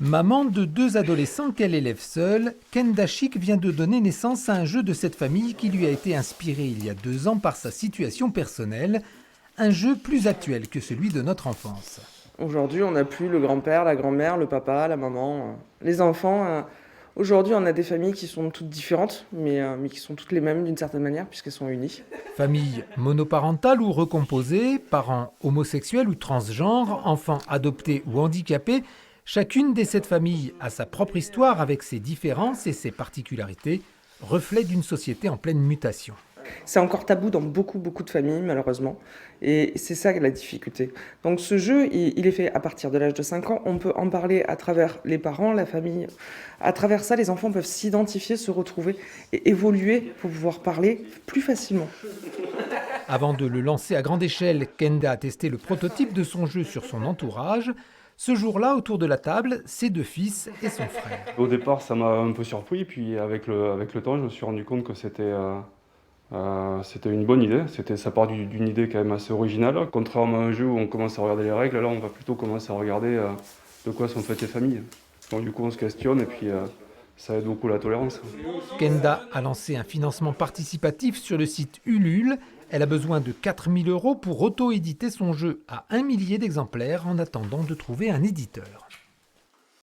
Maman de 2 adolescents qu'elle élève seule, Kenda Chic vient de donner naissance à un jeu de cette famille qui lui a été inspiré il y a 2 ans par sa situation personnelle, un jeu plus actuel que celui de notre enfance. Aujourd'hui, on n'a plus le grand-père, la grand-mère, le papa, la maman, les enfants. Aujourd'hui, on a des familles qui sont toutes différentes, mais qui sont toutes les mêmes d'une certaine manière, puisqu'elles sont unies. Famille monoparentale ou recomposée, parents homosexuels ou transgenres, enfants adoptés ou handicapés, chacune des 7 familles a sa propre histoire avec ses différences et ses particularités, reflet d'une société en pleine mutation. C'est encore tabou dans beaucoup de familles, malheureusement, et c'est ça la difficulté. Donc ce jeu, il est fait à partir de l'âge de 5 ans, on peut en parler à travers les parents, la famille. À travers ça, les enfants peuvent s'identifier, se retrouver et évoluer pour pouvoir parler plus facilement. Avant de le lancer à grande échelle, Kenda a testé le prototype de son jeu sur son entourage. Ce jour-là, autour de la table, ses 2 fils et son frère. Au départ, ça m'a un peu surpris, puis avec le temps, je me suis rendu compte que c'était une bonne idée. Ça part d'une idée quand même assez originale. Contrairement à un jeu où on commence à regarder les règles, là on va plutôt commencer à regarder de quoi sont faites les familles. Donc du coup on se questionne et puis ça aide beaucoup la tolérance. Kenda a lancé un financement participatif sur le site Ulule. Elle a besoin de 4 000 € pour auto-éditer son jeu à 1 millier d'exemplaires en attendant de trouver un éditeur.